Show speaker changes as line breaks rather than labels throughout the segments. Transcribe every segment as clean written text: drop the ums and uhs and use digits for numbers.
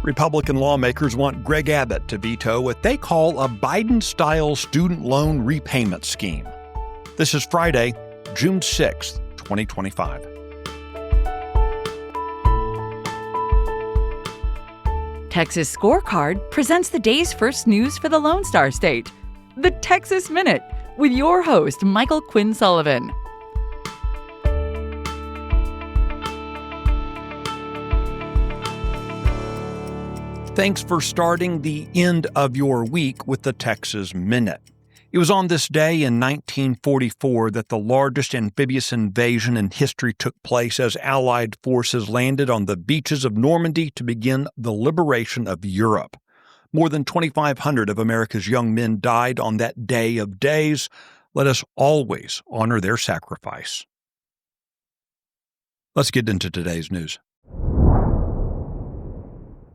Republican lawmakers want Greg Abbott to veto what they call a Biden-style student loan repayment scheme. This is Friday, June 6th, 2025.
Texas Scorecard presents the day's first news for the Lone Star State. The Texas Minute, with your host, Michael Quinn Sullivan.
Thanks for starting the end of your week with the Texas Minute. It was on this day in 1944 that the largest amphibious invasion in history took place as Allied forces landed on the beaches of Normandy to begin the liberation of Europe. More than 2,500 of America's young men died on that day of days. Let us always honor their sacrifice. Let's get into today's news.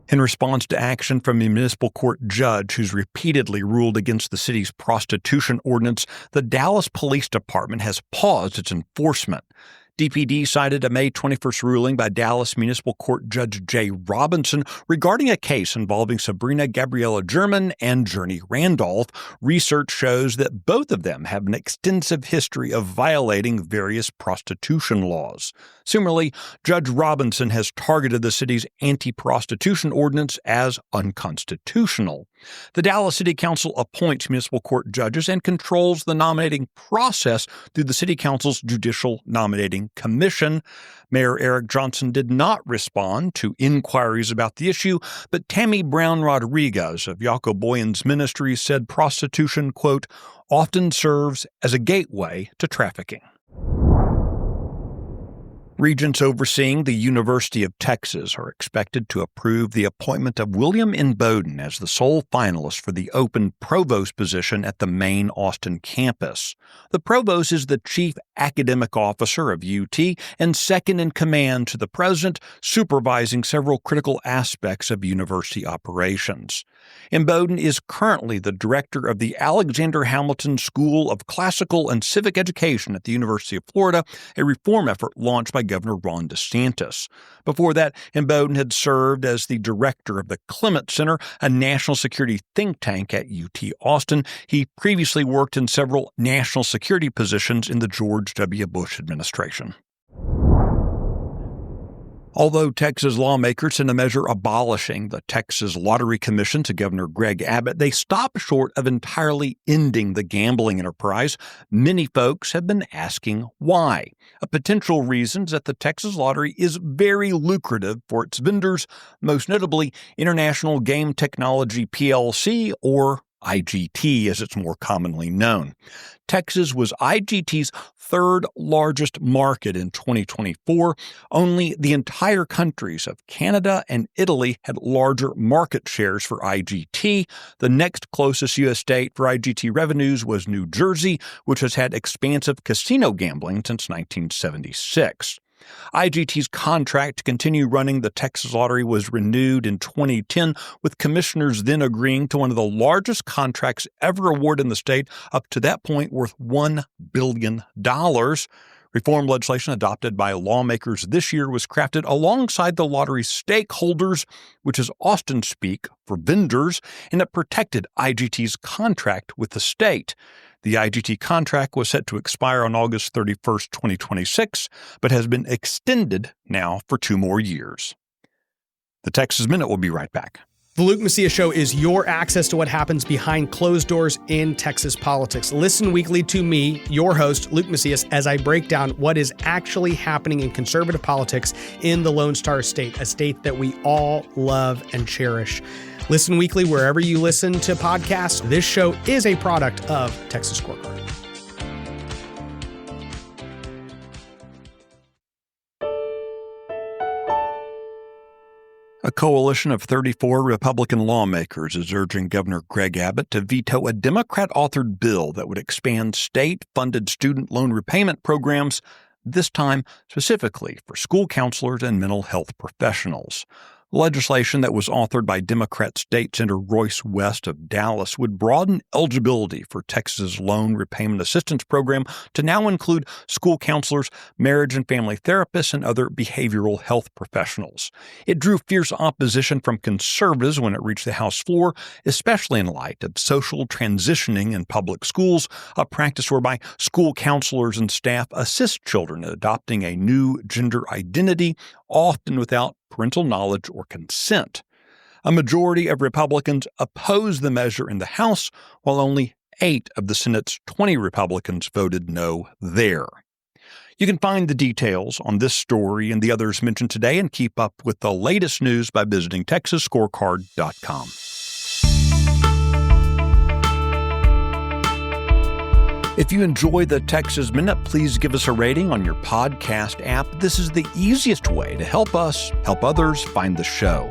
In response to action from a municipal court judge who's repeatedly ruled against the city's prostitution ordinance, the Dallas Police Department has paused its enforcement. DPD cited a May 21st ruling by Dallas Municipal Court Judge Jay Robinson regarding a case involving Sabrina Gabriella German and Journey Randolph. Research shows that both of them have an extensive history of violating various prostitution laws. Similarly, Judge Robinson has targeted the city's anti-prostitution ordinance as unconstitutional. The Dallas City Council appoints municipal court judges and controls the nominating process through the City Council's Judicial Nominating Commission. Mayor Eric Johnson did not respond to inquiries about the issue, but Tammy Brown Rodriguez of Yaco Boyan's ministry said prostitution, quote, often serves as a gateway to trafficking. Regents overseeing the University of Texas are expected to approve the appointment of William N. Bowden as the sole finalist for the open provost position at the main Austin campus. The provost is the chief academic officer of UT and second in command to the president, supervising several critical aspects of university operations. And Bowden is currently the director of the Alexander Hamilton School of Classical and Civic Education at the University of Florida, a reform effort launched by Governor Ron DeSantis. Before that, Bowden had served as the director of the Clement Center, a national security think tank at UT Austin. He previously worked in several national security positions in the George W. Bush administration. Although Texas lawmakers sent a measure abolishing the Texas Lottery Commission to Governor Greg Abbott, they stopped short of entirely ending the gambling enterprise. Many folks have been asking why. A potential reason is that the Texas Lottery is very lucrative for its vendors, most notably International Game Technology PLC, or IGT as it's more commonly known. Texas was IGT's third largest market in 2024. Only the entire countries of Canada and Italy had larger market shares for IGT. The next closest U.S. state for IGT revenues was New Jersey, which has had expansive casino gambling since 1976. IGT's contract to continue running the Texas Lottery was renewed in 2010, with commissioners then agreeing to one of the largest contracts ever awarded in the state, up to that point worth $1 billion. Reform legislation adopted by lawmakers this year was crafted alongside the lottery's stakeholders, which is Austin speak for vendors, and it protected IGT's contract with the state. The IGT contract was set to expire on August 31st, 2026, but has been extended now for 2 more years. The Texas Minute will be right back.
The Luke Macias Show is your access to what happens behind closed doors in Texas politics. Listen weekly to me, your host, Luke Macias, as I break down what is actually happening in conservative politics in the Lone Star State, a state that we all love and cherish. Listen weekly wherever you listen to podcasts. This show is a product of Texas Scorecard.
A coalition of 34 Republican lawmakers is urging Governor Greg Abbott to veto a Democrat-authored bill that would expand state-funded student loan repayment programs, this time specifically for school counselors and mental health professionals. Legislation that was authored by Democrat State Senator Royce West of Dallas would broaden eligibility for Texas's loan repayment assistance program to now include school counselors, marriage and family therapists, and other behavioral health professionals. It drew fierce opposition from conservatives when it reached the House floor, especially in light of social transitioning in public schools, a practice whereby school counselors and staff assist children in adopting a new gender identity, often without parental knowledge or consent. A majority of Republicans opposed the measure in the House, while only 8 of the Senate's 20 Republicans voted no there. You can find the details on this story and the others mentioned today and keep up with the latest news by visiting TexasScorecard.com. If you enjoy the Texas Minute, please give us a rating on your podcast app. This is the easiest way to help us help others find the show.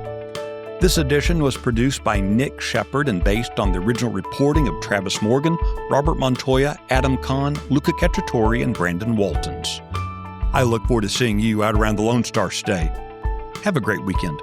This edition was produced by Nick Shepard and based on the original reporting of Travis Morgan, Robert Montoya, Adam Kahn, Luca Cacciatore, and Brandon Waltons. I look forward to seeing you out around the Lone Star State. Have a great weekend.